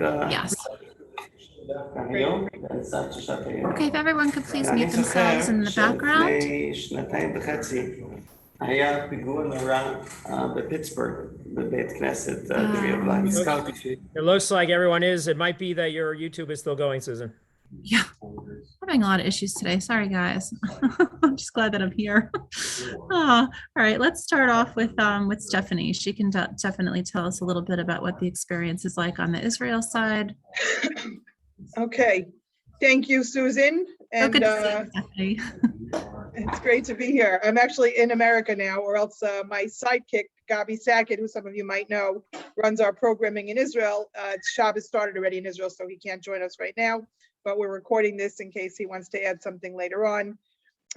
Yes. Okay, if everyone could please mute themselves in the background. היה פיגוע נורא בפיטסבורג, בבית כנסת דברי. It looks like everyone is. It might be that your YouTube is still going, Susan. Yeah, I'm having a lot of issues today. Sorry, guys. I'm just glad that I'm here. All right, let's start off with Stephanie. She can definitely tell us a little bit about what the experience is like on the Israel side. Okay, thank you, Susan. And good to see you, Stephanie. It's great to be here. I'm actually in America now, or else my sidekick, Gabi Sackett, who some of you might know, runs our programming in Israel. Shabbos started already in Israel, so he can't join us right now, but we're recording this in case he wants to add something later on.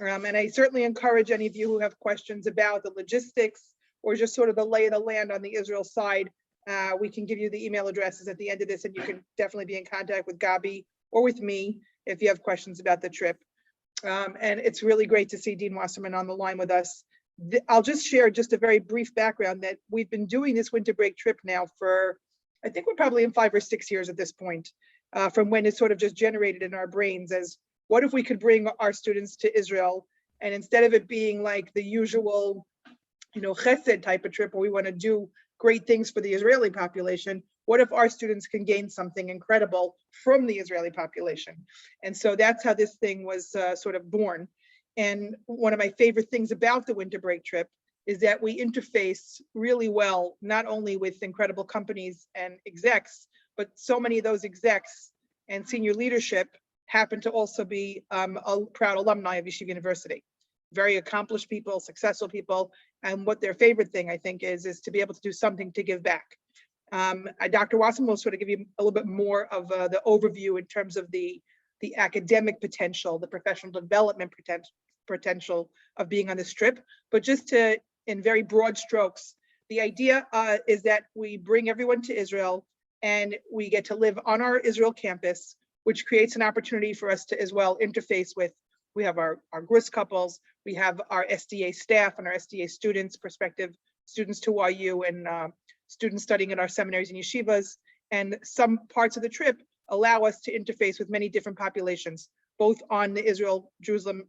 And I certainly encourage any of you who have questions about the logistics or just sort of the lay of the land on the Israel side. We can give you the email addresses at the end of this, and you can definitely be in contact with Gabi or with me if you have questions about the trip. And it's really great to see Dean Wasserman on the line with us. I'll just share just a very brief background that we've been doing this winter break trip now for, I think we're probably in 5 or 6 years at this point, from when it sort of just generated in our brains as, what if we could bring our students to Israel, and instead of it being like the usual, chesed type of trip where we want to do great things for the Israeli population, what if our students can gain something incredible from the Israeli population? And so that's how this thing was sort of born. And one of my favorite things about the winter break trip is that we interface really well, not only with incredible companies and execs, but so many of those execs and senior leadership happen to also be a proud alumni of Yeshiva University. Very accomplished people, successful people, and what their favorite thing, I think, is to be able to do something to give back. Dr. Wasserman will sort of give you a little bit more of the overview in terms of the academic potential, the professional development potential of being on this trip. But just to, in very broad strokes, the idea is that we bring everyone to Israel and we get to live on our Israel campus, which creates an opportunity for us to as well interface with. We have our grist couples, we have our SDA staff and our SDA students, prospective students to YU, and students studying in our seminaries and yeshivas. And some parts of the trip allow us to interface with many different populations, both on the Jerusalem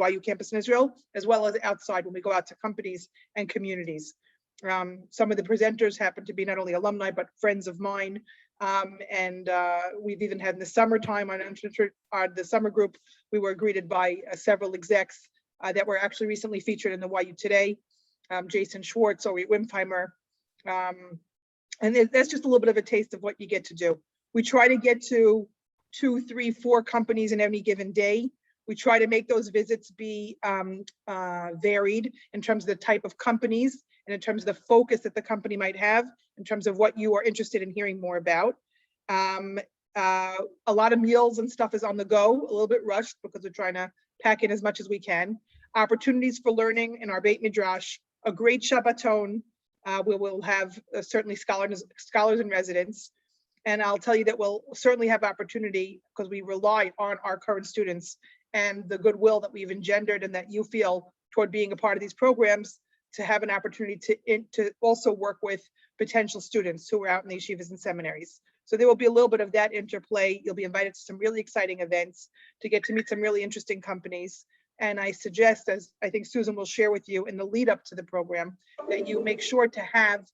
YU campus in Israel, as well as outside when we go out to companies and communities. Some of the presenters happen to be not only alumni, but friends of mine. And we've even had in the summertime on the summer group, we were greeted by several execs that were actually recently featured in the YU Today, Jason Schwartz, Ori Wimpheimer. And that's just a little bit of a taste of what you get to do. We try to get to 2, 3, 4 companies in any given day. We try to make those visits be varied in terms of the type of companies and in terms of the focus that the company might have, in terms of what you are interested in hearing more about. A lot of meals and stuff is on the go, a little bit rushed because we're trying to pack in as much as we can. Opportunities for learning in our Beit Midrash, a great Shabbaton. We will have certainly scholars in residence. And I'll tell you that we'll certainly have opportunity, because we rely on our current students and the goodwill that we've engendered and that you feel toward being a part of these programs, to have an opportunity to also work with potential students who are out in the yeshivas and seminaries. So there will be a little bit of that interplay. You'll be invited to some really exciting events, to get to meet some really interesting companies. And I suggest, as I think Susan will share with you in the lead up to the program, that you make sure to have,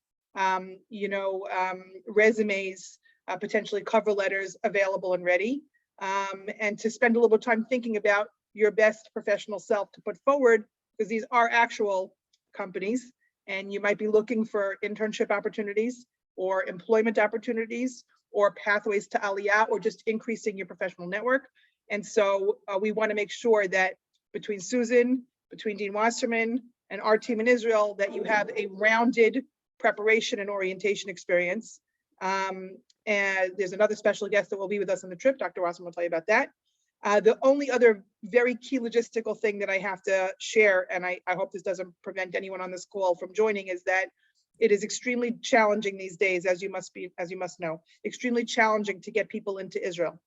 resumes, potentially cover letters available and ready, and to spend a little bit of time thinking about your best professional self to put forward, because these are actual companies, and you might be looking for internship opportunities or employment opportunities or pathways to Aliyah, or just increasing your professional network. And so we want to make sure that between Susan, between Dean Wasserman, and our team in Israel, that you have a rounded preparation and orientation experience. And there's another special guest that will be with us on the trip. Dr. Wasserman will tell you about that. The only other very key logistical thing that I have to share, and I hope this doesn't prevent anyone on this call from joining, is that it is extremely challenging these days, as you must know, extremely challenging to get people into Israel.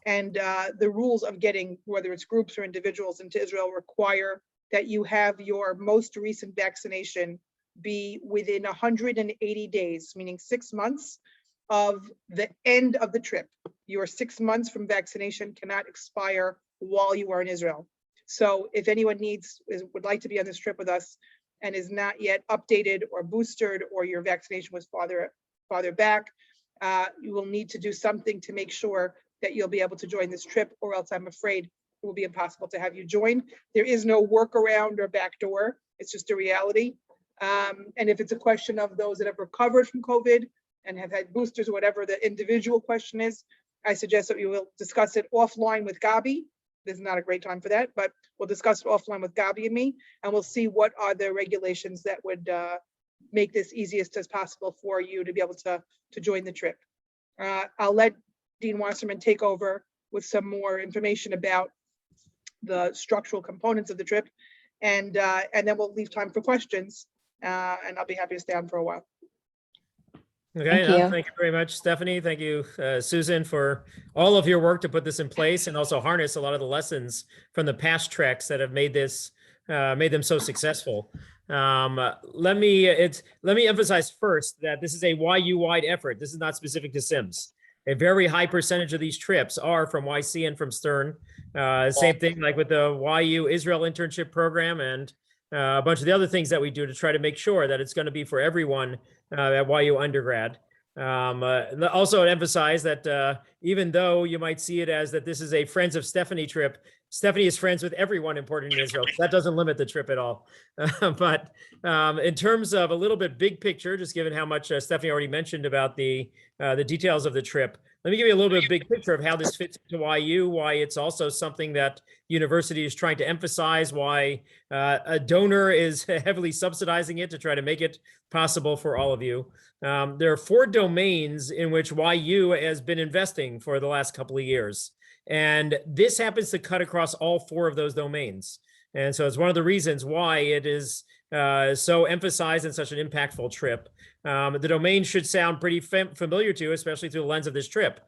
And the rules of getting, whether it's groups or individuals, into Israel require that you have your most recent vaccination be within 180 days, meaning 6 months of the end of the trip. Your 6 months from vaccination cannot expire while you are in Israel. So if anyone would like to be on this trip with us and is not yet updated or boosted, or your vaccination was farther back, you will need to do something to make sure that you'll be able to join this trip, or else I'm afraid it will be impossible to have you join. There is no workaround or backdoor. It's just a reality. And if it's a question of those that have recovered from COVID and have had boosters or whatever the individual question is, I suggest that we will discuss it offline with Gabi. This is not a great time for that, but we'll discuss it offline with Gabi and me, and we'll see what are the regulations that would make this easiest as possible for you to be able to join the trip. I'll let Dean Wasserman take over with some more information about the structural components of the trip, and then we'll leave time for questions, and I'll be happy to stay on for a while. Okay, Thank you. thank you very much, Stephanie. Thank you, Susan, for all of your work to put this in place and also harness a lot of the lessons from the past treks that have made them so successful. Let me emphasize first that this is a YU-wide effort. This is not specific to SIMS. A very high percentage of these trips are from YC and from Stern. Same thing like with the YU Israel internship program and a bunch of the other things that we do to try to make sure that it's going to be for everyone at YU undergrad. Also emphasize that even though you might see it as that this is a Friends of Stephanie trip, Stephanie is friends with everyone important in Israel. That doesn't limit the trip at all. But in terms of a little bit big picture, just given how much Stephanie already mentioned about the details of the trip, let me give you a little bit of big picture of how this fits into YU, why it's also something that university is trying to emphasize, why a donor is heavily subsidizing it to try to make it possible for all of you. There are 4 domains in which YU has been investing for the last couple of years. And this happens to cut across all 4 of those domains. And so it's one of the reasons why it is so emphasized and such an impactful trip. The domain should sound pretty familiar to you, especially through the lens of this trip.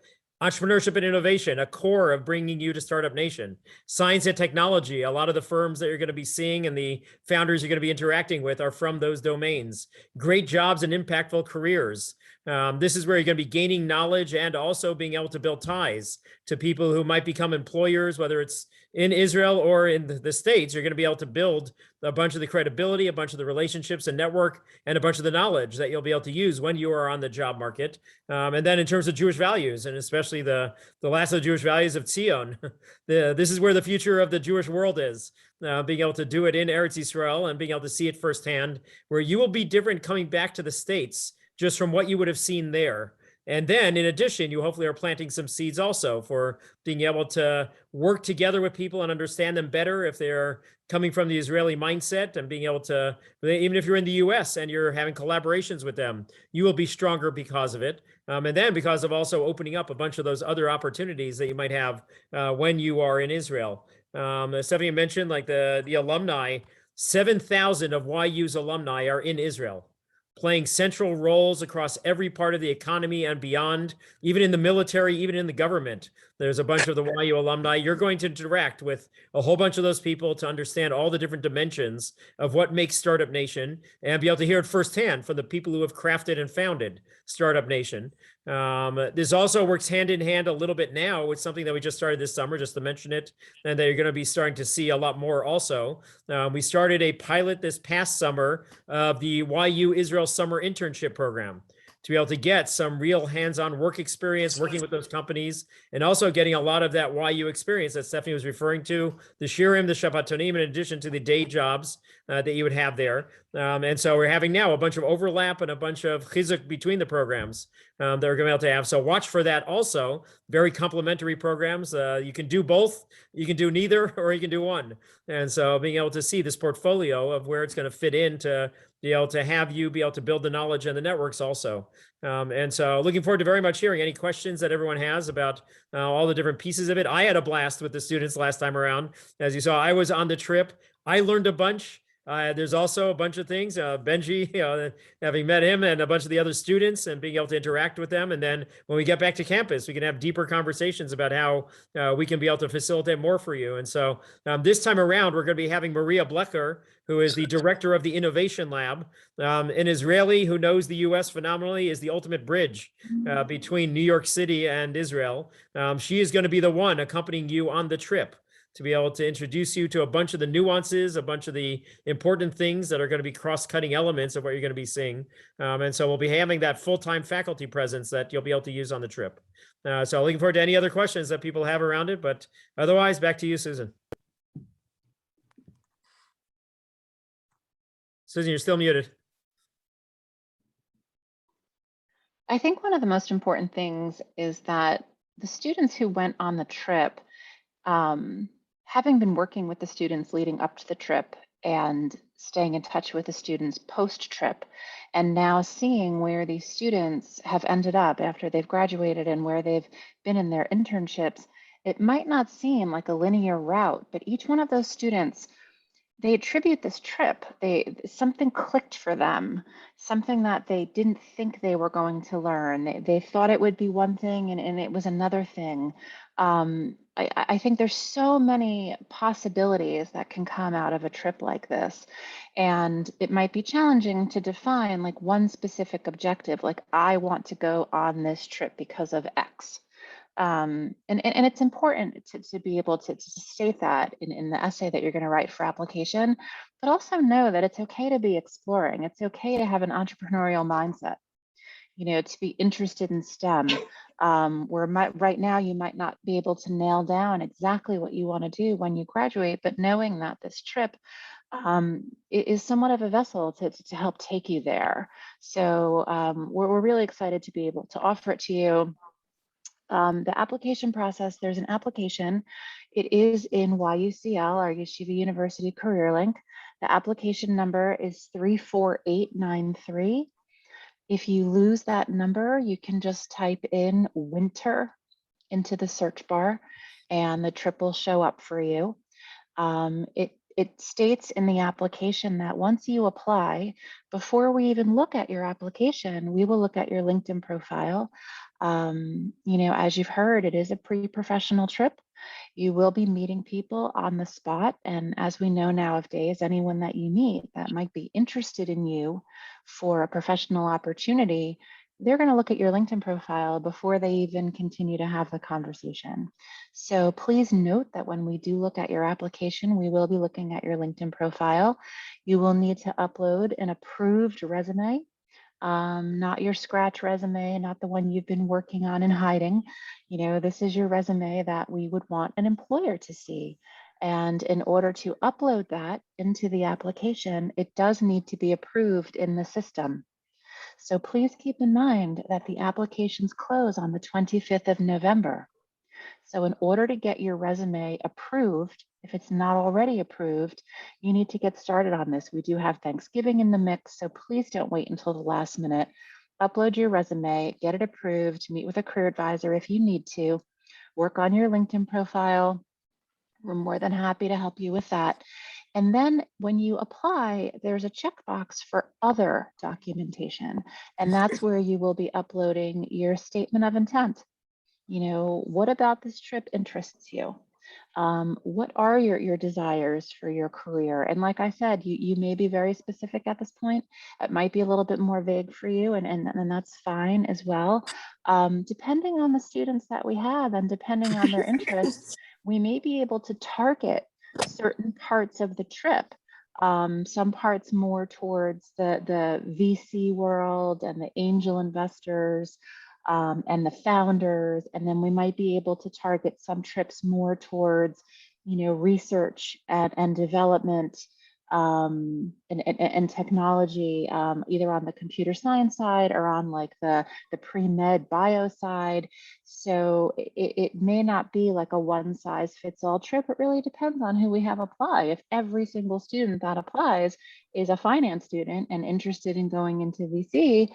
Entrepreneurship and innovation, a core of bringing you to Startup Nation. Science and technology, a lot of the firms that you're going to be seeing and the founders you're going to be interacting with are from those domains. Great jobs and impactful careers. This is where you're going to be gaining knowledge and also being able to build ties to people who might become employers, whether it's in Israel or in the States. You're going to be able to build a bunch of the credibility, a bunch of the relationships and network, and a bunch of the knowledge that you'll be able to use when you are on the job market. And then in terms of Jewish values, and especially the last of the Jewish values of Zion, this is where the future of the Jewish world is. Being able to do it in Eretz Yisrael and being able to see it firsthand, where you will be different coming back to the States just from what you would have seen there. And then in addition, you hopefully are planting some seeds also for being able to work together with people and understand them better if they're coming from the Israeli mindset, and being able to, even if you're in the US and you're having collaborations with them, you will be stronger because of it. And then because of also opening up a bunch of those other opportunities that you might have when you are in Israel. As Stephanie mentioned, like the alumni, 7,000 of YU's alumni are in Israel, playing central roles across every part of the economy and beyond, even in the military, even in the government. There's a bunch of the YU alumni. You're going to interact with a whole bunch of those people to understand all the different dimensions of what makes Startup Nation and be able to hear it firsthand from the people who have crafted and founded Startup Nation. This also works hand in hand a little bit now with something that we just started this summer, just to mention it, and that you're going to be starting to see a lot more also. We started a pilot this past summer of the YU Israel Summer Internship Program, to be able to get some real hands-on work experience working with those companies, and also getting a lot of that YU experience that Stephanie was referring to, the shirim, the shabbatonim, in addition to the day jobs that you would have there. And so we're having now a bunch of overlap and a bunch of chizuk between the programs that we're going to be able to have. So watch for that also. Very complementary programs. You can do both, you can do neither, or you can do one. And so being able to see this portfolio of where it's going to fit in to be able to have you be able to build the knowledge and the networks also. And so looking forward to very much hearing any questions that everyone has about all the different pieces of it. I had a blast with the students last time around. As you saw, I was on the trip. I learned a bunch. There's also a bunch of things, Benjy, having met him and a bunch of the other students and being able to interact with them. And then when we get back to campus, we can have deeper conversations about how we can be able to facilitate more for you. And so this time around, we're going to be having Maria Blecher, who is the director of the Innovation Lab, an Israeli who knows the US phenomenally, is the ultimate bridge between New York City and Israel. She is going to be the one accompanying you on the trip to be able to introduce you to a bunch of the nuances, a bunch of the important things that are going to be cross-cutting elements of what you're going to be seeing. And so we'll be having that full-time faculty presence that you'll be able to use on the trip. So looking forward to any other questions that people have around it, but otherwise back to you, Susan. Susan, you're still muted. I think one of the most important things is that the students who went on the trip, having been working with the students leading up to the trip and staying in touch with the students post-trip, and now seeing where these students have ended up after they've graduated and where they've been in their internships, it might not seem like a linear route, but each one of those students, they attribute this trip, something clicked for them, something that they didn't think they were going to learn. They thought it would be one thing and it was another thing. I think there's so many possibilities that can come out of a trip like this. And it might be challenging to define like one specific objective, like I want to go on this trip because of X. And it's important to be able to state that in the essay that you're going to write for application, but also know that it's okay to be exploring. It's okay to have an entrepreneurial mindset, to be interested in STEM, right now you might not be able to nail down exactly what you want to do when you graduate, but knowing that this trip is somewhat of a vessel to help take you there. So we're really excited to be able to offer it to you. The application process, there's an application. It is in YUCL, our Yeshiva University Career Link. The application number is 34893. If you lose that number, you can just type in winter into the search bar and the trip will show up for you. It states in the application that once you apply, before we even look at your application, we will look at your LinkedIn profile. As you've heard, it is a pre-professional trip. You will be meeting people on the spot. And as we know nowadays, anyone that you meet that might be interested in you for a professional opportunity, they're going to look at your LinkedIn profile before they even continue to have the conversation. So please note that when we do look at your application, we will be looking at your LinkedIn profile. You will need to upload an approved resume. Not your scratch resume, not the one you've been working on and hiding. This is your resume that we would want an employer to see. And in order to upload that into the application, it does need to be approved in the system. So please keep in mind that the applications close on the 25th of November. So in order to get your resume approved, if it's not already approved, you need to get started on this. We do have Thanksgiving in the mix, so please don't wait until the last minute. Upload your resume, get it approved, meet with a career advisor if you need to, work on your LinkedIn profile. We're more than happy to help you with that. And then when you apply, there's a checkbox for other documentation, and that's where you will be uploading your statement of intent. What about this trip interests you? What are your desires for your career? And like I said, you may be very specific at this point. It might be a little bit more vague for you, and that's fine as well. Depending on the students that we have and depending on their interests, we may be able to target certain parts of the trip. Some parts more towards the VC world and the angel investors, and the founders, and then we might be able to target some trips more towards, research and development and technology, either on the computer science side or on like the pre-med bio side. So it may not be like a one-size-fits-all trip. It really depends on who we have apply. If every single student that applies is a finance student and interested in going into VC,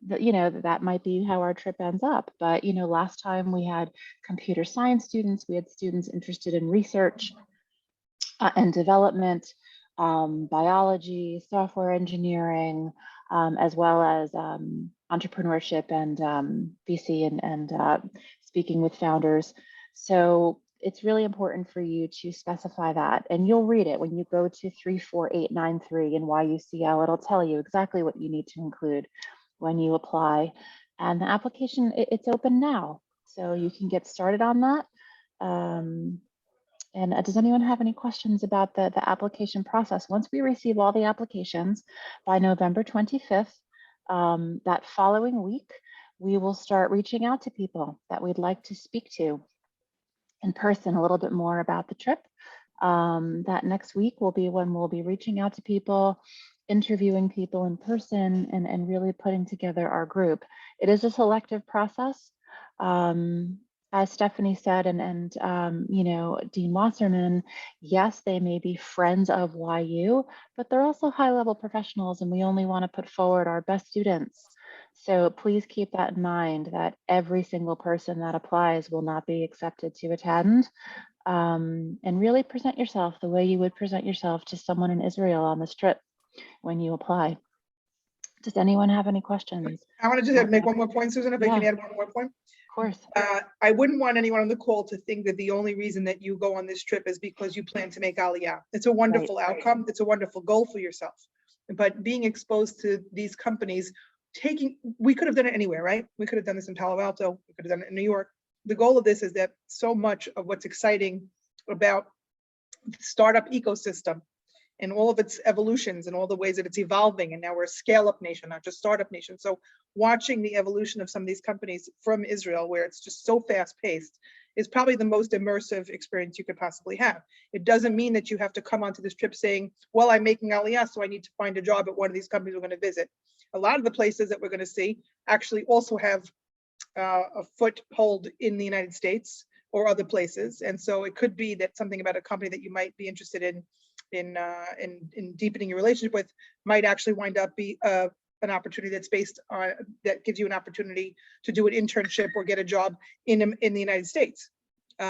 that might be how our trip ends up. But, last time we had computer science students, we had students interested in research and development. biology, software engineering, as well as entrepreneurship and VC and speaking with founders. So it's really important for you to specify that, and you'll read it when you go to 34893 in YUCL. It'll tell you exactly what you need to include when you apply. And the application, it's open now, so you can get started on that. And does anyone have any questions about the application process? Once we receive all the applications by November 25th, that following week, we will start reaching out to people that we'd like to speak to in person a little bit more about the trip. That next week will be when we'll be reaching out to people, interviewing people in person, and really putting together our group. It is a selective process. As Stephanie said, and you know, Dean Wasserman, yes, they may be friends of YU, but they're also high-level professionals, and we only want to put forward our best students. So please keep that in mind, that every single person that applies will not be accepted to attend. And really present yourself the way you would present yourself to someone in Israel on this trip when you apply. Does anyone have any questions? I want to just make one more point, Susan, if I can Yeah. add one more point. Of course. I wouldn't want anyone on the call to think that the only reason that you go on this trip is because you plan to make Aliyah. It's a wonderful outcome. It's a wonderful goal for yourself. But being exposed to these companies, we could have done it anywhere, right? We could have done this in Palo Alto. We could have done it in New York. The goal of this is that so much of what's exciting about the startup ecosystem and all of its evolutions and all the ways that it's evolving, and now we're a scale-up nation, not just startup nation. So watching the evolution of some of these companies from Israel, where it's just so fast-paced, is probably the most immersive experience you could possibly have. It doesn't mean that you have to come onto this trip saying, well, I'm making Aliyah, so I need to find a job at one of these companies we're going to visit. A lot of the places that we're going to see actually also have a foothold in the United States or other places. And so it could be that something about a company that you might be interested in deepening your relationship with might actually wind up be an opportunity that's based on, that gives you an opportunity to do an internship or get a job in the United States,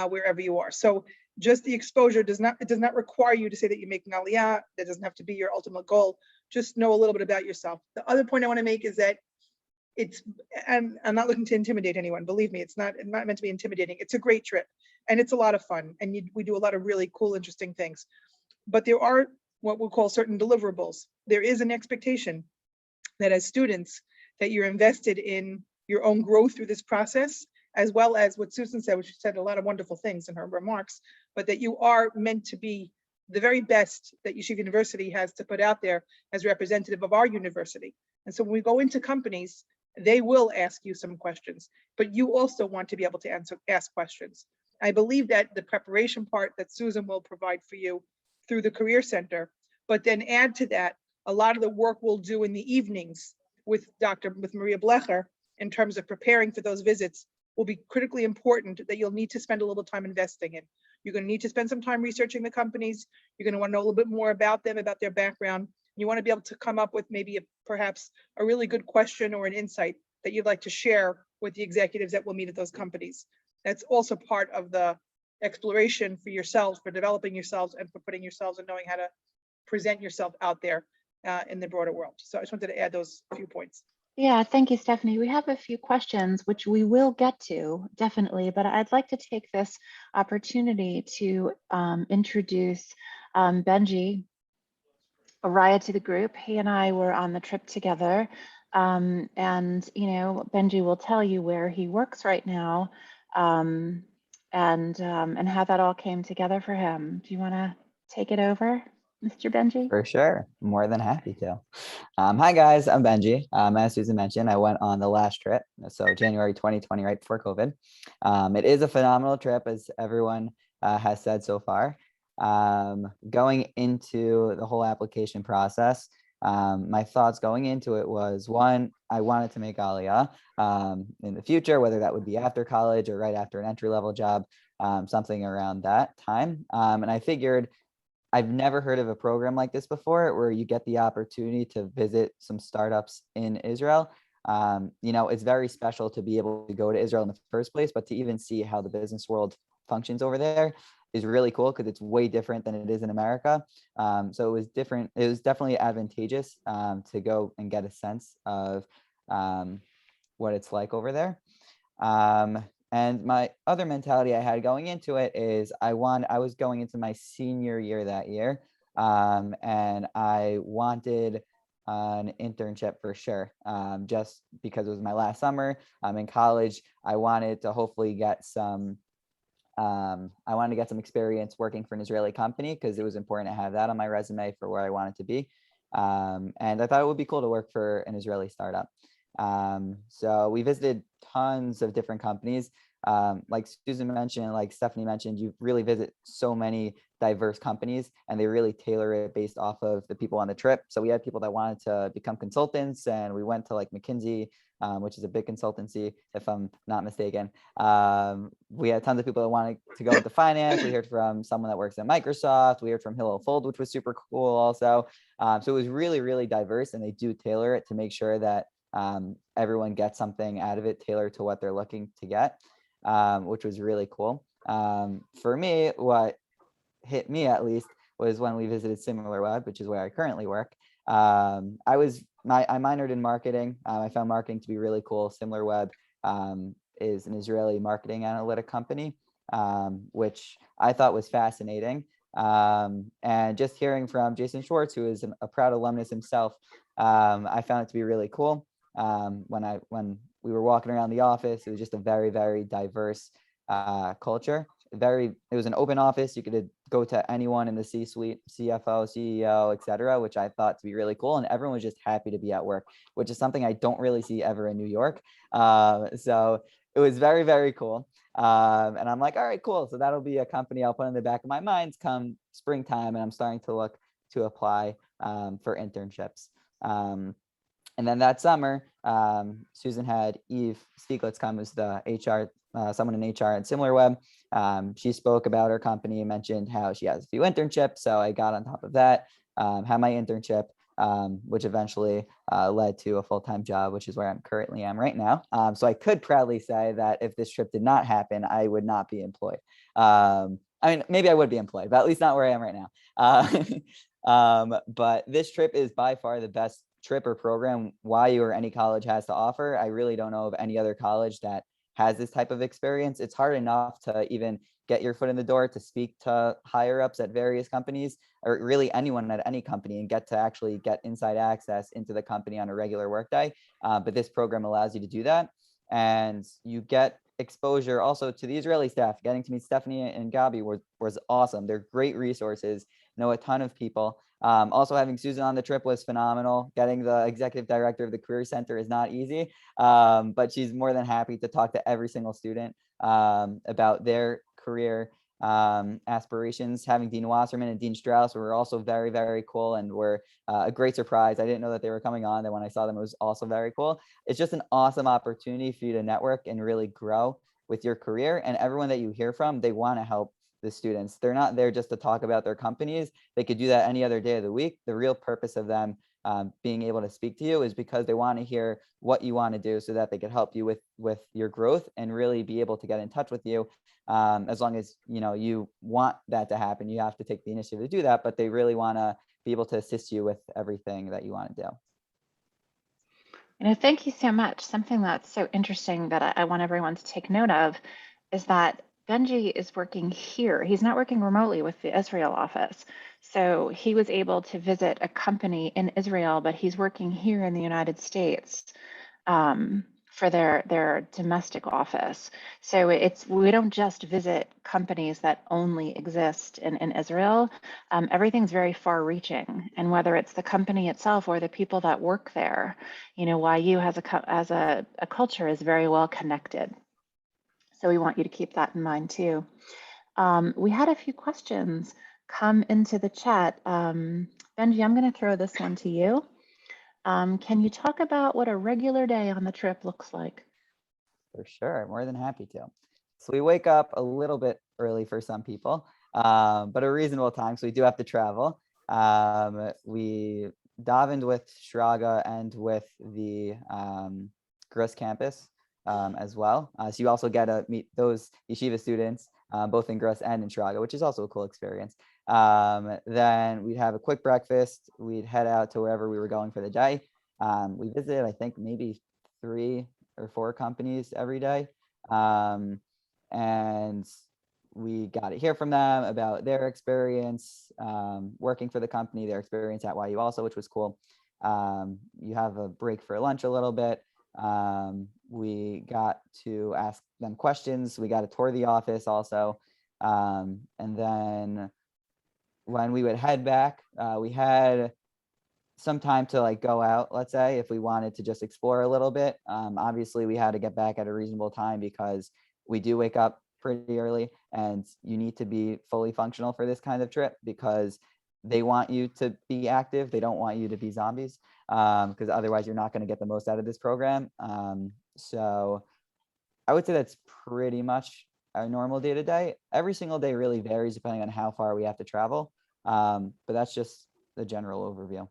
wherever you are. So just the exposure does not require you to say that you're making Aliyah. That doesn't have to be your ultimate goal. Just know a little bit about yourself. The other point I want to make is that and I'm not looking to intimidate anyone. Believe me, it's not meant to be intimidating. It's a great trip and it's a lot of fun. And we do a lot of really cool, interesting things. But there are what we'll call certain deliverables. There is an expectation that as students that you're invested in your own growth through this process, as well as what Susan said, which she said a lot of wonderful things in her remarks, but that you are meant to be the very best that Yeshiva University has to put out there as representative of our university. And so when we go into companies, they will ask you some questions, but you also want to be able to ask questions. I believe that the preparation part that Susan will provide for you through the Career Center, but then add to that a lot of the work we'll do in the evenings with Maria Blecher in terms of preparing for those visits will be critically important, that you'll need to spend a little time investing in. You're going to need to spend some time researching the companies. You're going to want to know a little bit more about them, about their background. You want to be able to come up with maybe perhaps a really good question or an insight that you'd like to share with the executives that will meet at those companies. That's also part of the exploration for yourselves, for developing yourselves, and for putting yourselves and knowing how to present yourself out there in the broader world. So I just wanted to add those few points. Yeah, thank you, Stephanie. We have a few questions, which we will get to, definitely, but I'd like to take this opportunity to introduce Benjy Aryeh to the group. He and I were on the trip together, and you know, Benjy will tell you where he works right now, and how that all came together for him. Do you want to take it over, Mr. Benjy? For sure. More than happy to. Hi, guys. I'm Benjy. As Susan mentioned, I went on the last trip, so January 2020, right before COVID. It is a phenomenal trip, as everyone has said so far. Going into the whole application process, my thoughts going into it was, one, I wanted to make Aliyah in the future, whether that would be after college or right after an entry-level job, something around that time. And I figured, I've never heard of a program like this before, where you get the opportunity to visit some startups in Israel. You know, it's very special to be able to go to Israel in the first place, but to even see how the business world functions over there is really cool because it's way different than it is in America. So it was different. It was definitely advantageous to go and get a sense of what it's like over there. And my other mentality I had going into it is I was going into my senior year that year, and I wanted an internship for sure, just because it was my last summer in college. I wanted to hopefully get some experience working for an Israeli company because it was important to have that on my resume for where I wanted to be. And I thought it would be cool to work for an Israeli startup. So we visited tons of different companies. Like Susan mentioned, like Stephanie mentioned, you really visit so many diverse companies and they really tailor it based off of the people on the trip. So we had people that wanted to become consultants, and we went to like McKinsey, which is a big consultancy, if I'm not mistaken. We had tons of people that wanted to go into finance. We heard from someone that works at Microsoft. We heard from Hillel Fold, which was super cool also. So it was really, really diverse, and they do tailor it to make sure that everyone gets something out of it tailored to what they're looking to get, which was really cool. For me, what hit me at least was when we visited SimilarWeb, which is where I currently work. I minored in marketing. I found marketing to be really cool. SimilarWeb is an Israeli marketing analytic company, which I thought was fascinating. And just hearing from Jason Schwartz, who is a proud alumnus himself, I found it to be really cool. When we were walking around the office, it was just a very, very diverse culture. It was an open office. You could go to anyone in the C-suite, CFO, CEO, etc., which I thought to be really cool. And everyone was just happy to be at work, which is something I don't really see ever in New York. So it was very, very cool. And I'm like, all right, cool. So that'll be a company I'll put in the back of my mind come springtime. And I'm starting to look to apply for internships. And then that summer, Susan had Eve Stieglitz come as the HR, someone in HR at SimilarWeb. She spoke about her company and mentioned how she has a few internships. So I got on top of that, had my internship, which eventually led to a full-time job, which is where I'm currently am right now. So I could proudly say that if this trip did not happen, I would not be employed. I mean, maybe I would be employed, but at least not where I am right now. But this trip is by far the best trip or program YU or any college has to offer. I really don't know of any other college that has this type of experience. It's hard enough to even get your foot in the door to speak to higher ups at various companies, or really anyone at any company, and get to actually get inside access into the company on a regular workday. But this program allows you to do that. And you get exposure also to the Israeli staff. Getting to meet Stephanie and Gabi was awesome. They're great resources, know a ton of people. Also having Susan on the trip was phenomenal. Getting the executive director of the Career Center is not easy, but she's more than happy to talk to every single student about their career aspirations. Having Dean Wasserman and Dean Strauss were also very, very cool and were a great surprise. I didn't know that they were coming on. Then when I saw them, it was also very cool. It's just an awesome opportunity for you to network and really grow with your career. And everyone that you hear from, they want to help the students. They're not there just to talk about their companies. They could do that any other day of the week. The real purpose of them being able to speak to you is because they want to hear what you want to do so that they could help you with your growth and really be able to get in touch with you. As long as you want that to happen, you have to take the initiative to do that, but they really want to be able to assist you with everything that you want to do. Thank you so much. Something that's so interesting that I want everyone to take note of is that Benjy is working here. He's not working remotely with the Israel office. So he was able to visit a company in Israel, but he's working here in the United States for their domestic office. So we don't just visit companies that only exist in Israel. Everything's very far reaching. And whether it's the company itself or the people that work there, YU as a culture is very well connected. So we want you to keep that in mind too. We had a few questions come into the chat. Benjy, I'm going to throw this one to you. Can you talk about what a regular day on the trip looks like? For sure, more than happy to. So we wake up a little bit early for some people, but a reasonable time. So we do have to travel. We davened with Shraga and with the Gross campus as well. So you also get to meet those yeshiva students both in Gross and in Chicago, which is also a cool experience. Then we'd have a quick breakfast. We'd head out to wherever we were going for the day. We visited, I think, maybe 3 or 4 companies every day. And we got to hear from them about their experience working for the company, their experience at YU also, which was cool. You have a break for lunch a little bit. We got to ask them questions. We got to tour the office also. And then when we would head back, we had some time to like go out, let's say, if we wanted to just explore a little bit. Obviously, we had to get back at a reasonable time because we do wake up pretty early and you need to be fully functional for this kind of trip because they want you to be active. They don't want you to be zombies because otherwise you're not going to get the most out of this program. So I would say that's pretty much our normal day to day. Every single day really varies depending on how far we have to travel. But that's just the general overview.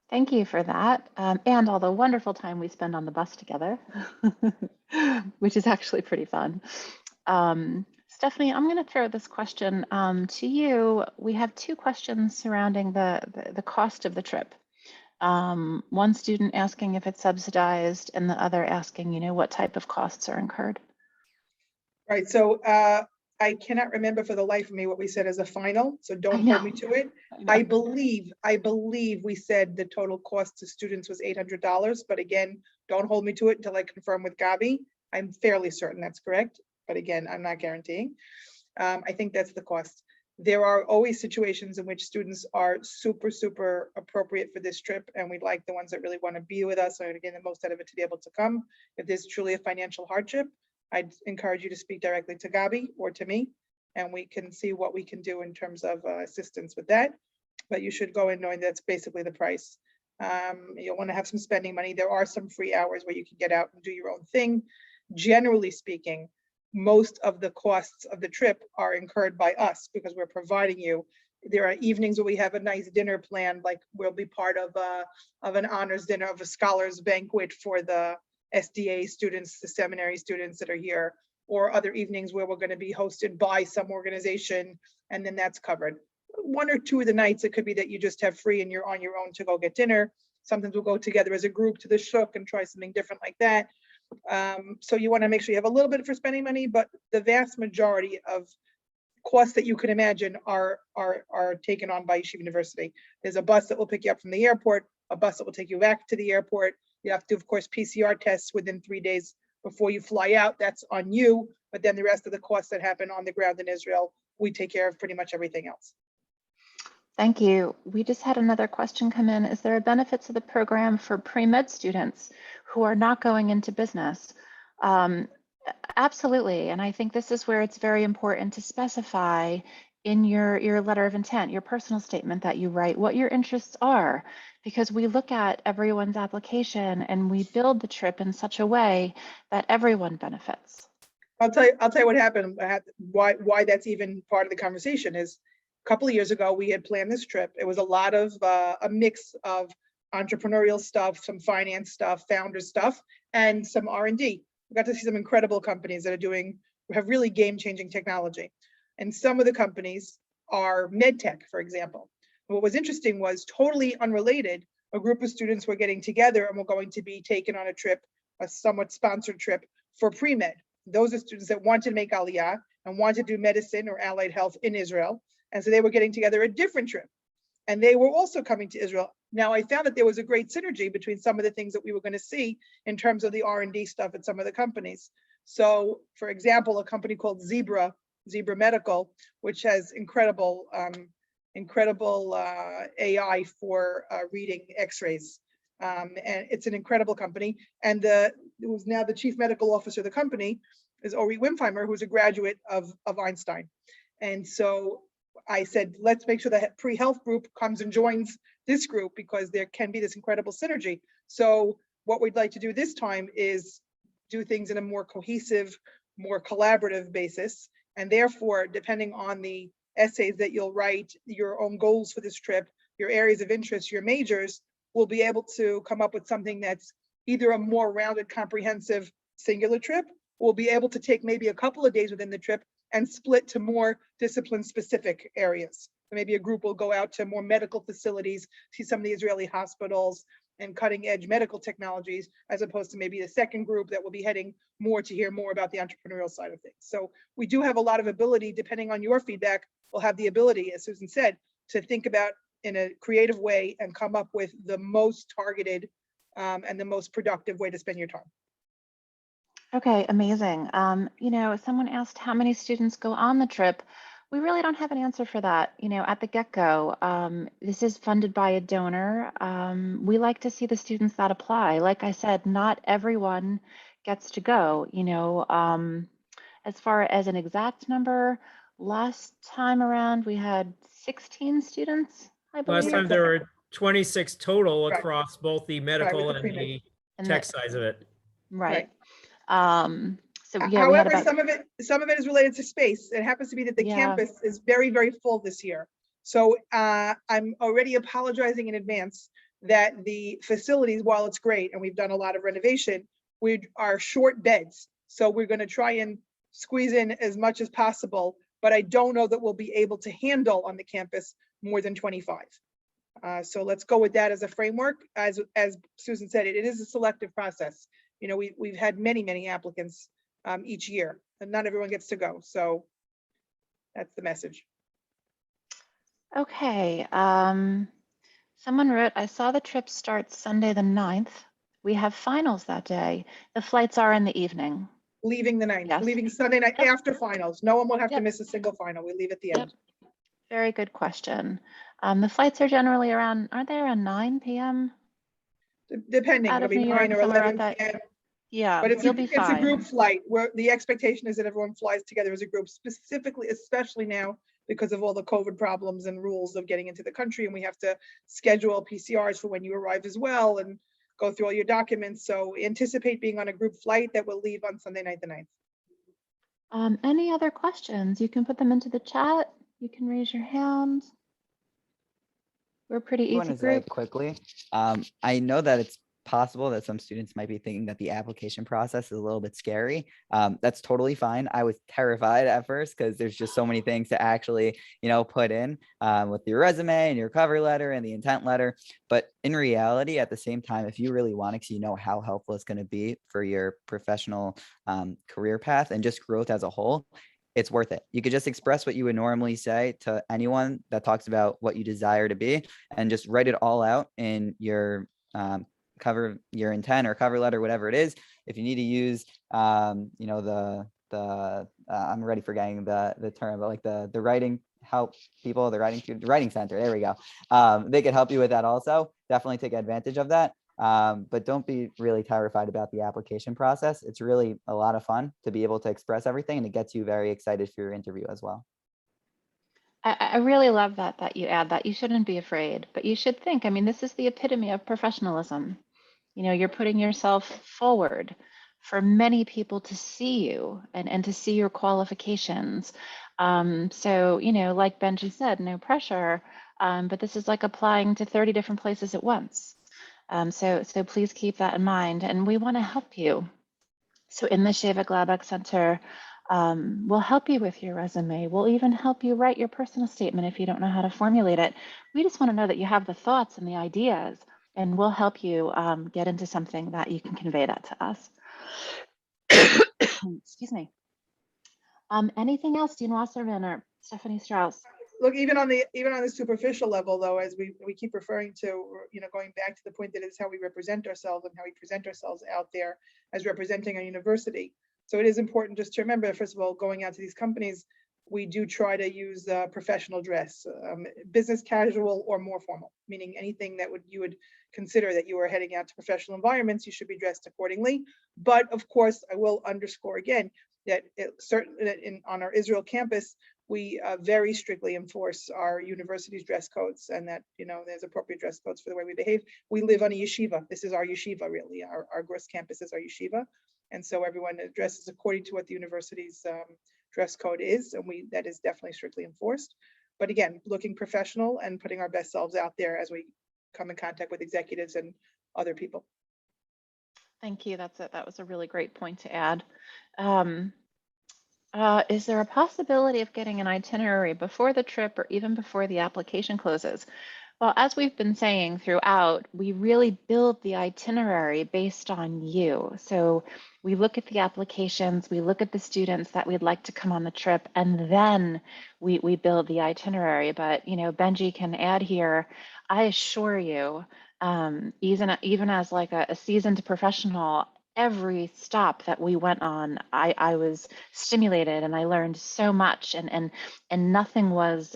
Thank you for that. And all the wonderful time we spend on the bus together, which is actually pretty fun. Stephanie, I'm going to throw this question to you. We have 2 questions surrounding the cost of the trip. One student asking if it's subsidized and the other asking, what type of costs are incurred. Right, so I cannot remember for the life of me what we said as a final, so don't hold me to it. I believe we said the total cost to students was $800, but again, don't hold me to it until I confirm with Gabi. I'm fairly certain that's correct, but again, I'm not guaranteeing. I think that's the cost. There are always situations in which students are super, super appropriate for this trip, and we'd like the ones that really want to be with us and getting the most out of it to be able to come. If there's truly a financial hardship, I'd encourage you to speak directly to Gabi or to me, and we can see what we can do in terms of assistance with that. But you should go in knowing that's basically the price. You'll want to have some spending money. There are some free hours where you can get out and do your own thing. Generally speaking, most of the costs of the trip are incurred by us because we're providing you. There are evenings where we have a nice dinner planned, like we'll be part of an honors dinner, of a scholars banquet for the SDA students, the seminary students that are here, or other evenings where we're going to be hosted by some organization, and then that's covered. 1 or 2 of the nights, it could be that you just have free and you're on your own to go get dinner. Sometimes we'll go together as a group to the Shuk and try something different like that. So you want to make sure you have a little bit for spending money, but the vast majority of costs that you can imagine are taken on by Yeshiva University. There's a bus that will pick you up from the airport, a bus that will take you back to the airport. You have to, of course, PCR tests within 3 days before you fly out. That's on you. But then the rest of the costs that happen on the ground in Israel, we take care of pretty much everything else. Thank you. We just had another question come in. Is there a benefit to the program for pre-med students who are not going into business? Absolutely. And I think this is where it's very important to specify in your letter of intent, your personal statement that you write, what your interests are, because we look at everyone's application and we build the trip in such a way that everyone benefits. I'll tell you what happened. Why that's even part of the conversation is a couple of years ago, we had planned this trip. It was a lot of a mix of entrepreneurial stuff, some finance stuff, founder stuff, and some R&D. We got to see some incredible companies that have really game-changing technology. And some of the companies are med tech, for example. What was interesting was, totally unrelated, a group of students were getting together and were going to be taken on a trip, a somewhat sponsored trip for pre-med. Those are students that wanted to make Aliyah and wanted to do medicine or allied health in Israel. And so they were getting together a different trip. And they were also coming to Israel. Now, I found that there was a great synergy between some of the things that we were going to see in terms of the R&D stuff at some of the companies. So, for example, a company called Zebra Medical, which has incredible AI for reading X-rays. And it's an incredible company. And who's now the chief medical officer of the company is Ori Wimpheimer, who's a graduate of Einstein. And so I said, let's make sure that pre-health group comes and joins this group because there can be this incredible synergy. So what we'd like to do this time is do things in a more cohesive, more collaborative basis. And therefore, depending on the essays that you'll write, your own goals for this trip, your areas of interest, your majors, we'll be able to come up with something that's either a more rounded, comprehensive, singular trip, we'll be able to take maybe a couple of days within the trip and split to more discipline specific areas. Maybe a group will go out to more medical facilities, see some of the Israeli hospitals and cutting edge medical technologies, as opposed to maybe a second group that will be heading more to hear more about the entrepreneurial side of things. So we do have a lot of ability, depending on your feedback, we'll have the ability, as Susan said, to think about in a creative way and come up with the most targeted and the most productive way to spend your time. Okay, amazing. Someone asked how many students go on the trip. We really don't have an answer for that, at the get-go. This is funded by a donor. We like to see the students that apply. Like I said, not everyone gets to go, as far as an exact number, last time around we had 16 students, I believe. Last time there were 26 total Right. across both the medical with the and pre-med. the And tech sides of it. Right. So yeah, we had However, about, some of it is related to space. It happens to be that the Yeah. campus is very, very full this year. So I'm already apologizing in advance that the facilities, while it's great and we've done a lot of renovation, we are short beds. So we're going to try and squeeze in as much as possible, but I don't know that we'll be able to handle on the campus more than 25. So let's go with that as a framework. As Susan said, it is a selective process. We've had many applicants each year, and not everyone gets to go. So that's the message. okay. Someone wrote, I saw the trip start Sunday the 9th. We have finals that day. The flights are in the evening. Leaving the 9th, Yes. leaving Sunday night Yep. after finals. No one will have to Yep. miss a single final. We leave at the Yep. end. Very good question. The flights are generally around, aren't they around 9 p.m.? Depending, Out it'll of be New York, 9 or somewhere 11 around that. p.m. Yeah, But it's you'll be a fine. group flight where the expectation is that everyone flies together as a group, specifically, especially now because of all the COVID problems and rules of getting into the country. And we have to schedule PCRs for when you arrive as well and go through all your documents. So anticipate being on a group flight that will leave on Sunday night the 9th. Any other questions? You can put them into the chat. You can raise your hand. We're a pretty Want easy to say group. quickly, I know that it's possible that some students might be thinking that the application process is a little bit scary. That's totally fine. I was terrified at first because there's just so many things to actually, put in with your resume and your cover letter and the intent letter. But in reality, at the same time, if you really want it, because you know how helpful it's going to be for your professional career path and just growth as a whole, it's worth it. You could just express what you would normally say to anyone that talks about what you desire to be and just write it all out in your cover, your intent or cover letter, whatever it is. If you need to use, I'm already forgetting the term, but like the writing help people, the writing center, there we go. They could help you with that also. Definitely take advantage of that. But don't be really terrified about the application process. It's really a lot of fun to be able to express everything, and it gets you very excited for your interview as well. I really love that you add that. You shouldn't be afraid, but you should think, this is the epitome of professionalism. You're putting yourself forward for many people to see you and to see your qualifications. So, like Benjy said, no pressure, but this is like applying to 30 different places at once. So please keep that in mind, and we want to help you. So in the Sheva Glabak Center, we'll help you with your resume. We'll even help you write your personal statement if you don't know how to formulate it. We just want to know that you have the thoughts and the ideas, and we'll help you get into something that you can convey that to us. Excuse me. Anything else, Dean Wasserman or Stephanie Strauss? Look, even on the superficial level, though, as we keep referring to, going back to the point that it's how we represent ourselves and how we present ourselves out there as representing a university. So it is important just to remember, first of all, going out to these companies, we do try to use professional dress, business casual or more formal, meaning anything that you would consider that you are heading out to professional environments, you should be dressed accordingly. But of course, I will underscore again that on our Israel campus, we very strictly enforce our university's dress codes, and that there's appropriate dress codes for the way we behave. We live on a yeshiva. This is our yeshiva, really. Our Gross campus is our yeshiva, and so everyone dresses according to what the university's dress code is, and that is definitely strictly enforced. But again, looking professional and putting our best selves out there as we come in contact with executives and other people. Thank you. That was a really great point to add. Is there a possibility of getting an itinerary before the trip or even before the application closes? Well, as we've been saying throughout, we really build the itinerary based on you. So we look at the applications, we look at the students that we'd like to come on the trip, and then we build the itinerary. But, you know, Benjy can add here, I assure you, even as like a seasoned professional, every stop that we went on, I was stimulated and I learned so much, and nothing was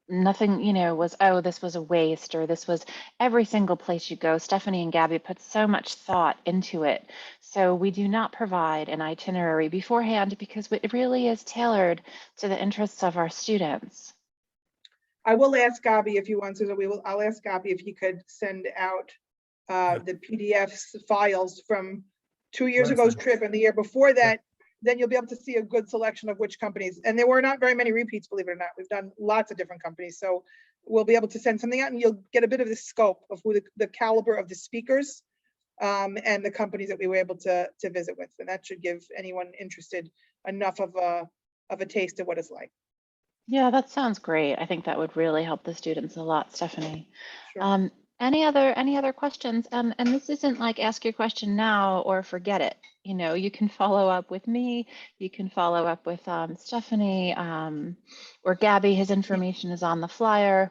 nothing, you know, was, oh, this was a waste, or this was. Every single place you go, Stephanie and Gabby put so much thought into it. So we do not provide an itinerary beforehand because it really is tailored to the interests of our students. I will ask Gabby if you want to. I'll ask Gabby if he could send out the PDFs files from 2 years ago's trip and the year before that. Then you'll be able to see a good selection of which companies. And there were not very many repeats, believe it or not. We've done lots of different companies. So we'll be able to send something out and you'll get a bit of the scope of who the caliber of the speakers and the companies that we were able to visit with. And that should give anyone interested enough of a taste of what it's like. Yeah, that sounds great. I think that would really help the students a lot, Stephanie. Sure. Any other questions? And this isn't like ask your question now or forget it. You know, you can follow up with me. You can follow up with Stephanie or Gabby. His information is on the flyer.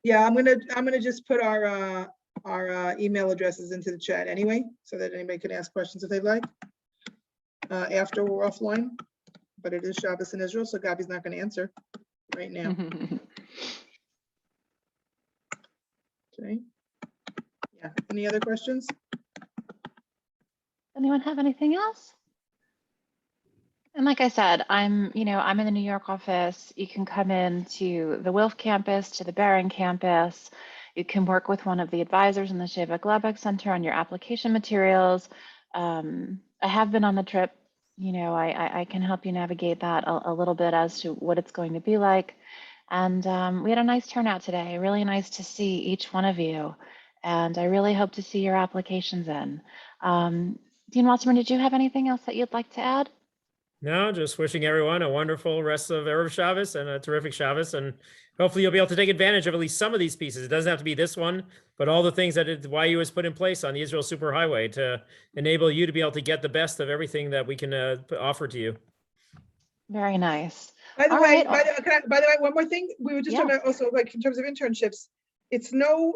Yeah, I'm gonna just put our email addresses into the chat anyway, so that anybody can ask questions if they'd like after we're offline. But it is Shabbos in Israel, so Gabby's not going to answer right now. Okay. Yeah. Any other questions? Anyone have anything else? And like I said, I'm in the New York office. You can come in to the Wilf campus, to the Barron campus. You can work with one of the advisors in the Sheva Glabek Center on your application materials. I have been on the trip. You know, I can help you navigate that a little bit as to what it's going to be like. And we had a nice turnout today. Really nice to see each one of you. And I really hope to see your applications in. Dean Wasserman, did you have anything else that you'd like to add? No, just wishing everyone a wonderful rest of Erev Shabbos and a terrific Shabbos. And hopefully you'll be able to take advantage of at least some of these pieces. It doesn't have to be this one, but all the things that YU has put in place on the Israel Superhighway to enable you to be able to get the best of everything that we can offer to you. Very nice. By the All way, right. by the way, one more thing. We were just Yeah. trying to also, like, in terms of internships, it's not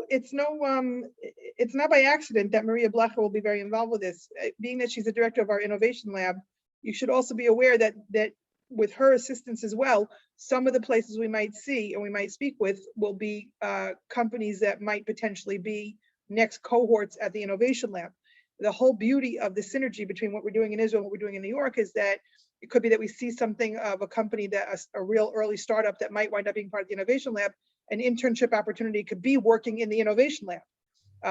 by accident that Maria Blecher will be very involved with this. Being that she's the director of our innovation lab, you should also be aware that with her assistance as well, some of the places we might see and we might speak with will be companies that might potentially be next cohorts at the innovation lab. The whole beauty of the synergy between what we're doing in Israel and what we're doing in New York is that it could be that we see something of a company that a real early startup that might wind up being part of the innovation lab. An internship opportunity could be working in the innovation lab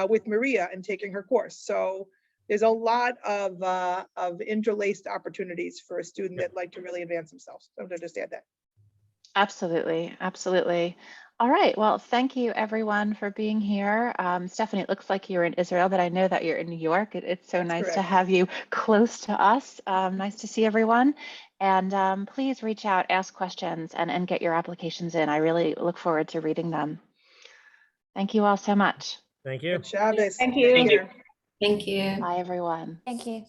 with Maria and taking her course. So there's a lot of interlaced opportunities for a student that like to really advance themselves. So to just add that. Absolutely. Absolutely. All right. Well, thank you everyone for being here. Stephanie, it looks like you're in Israel, but I know that you're in New York. It's so nice to have you close to us. Nice to see everyone. And please reach out, ask questions, and get your applications in. I really look forward to reading them. Thank you all so much. Thank you. Good Shabbos. Thank you. Take care. Thank you. Bye, everyone. Thank you.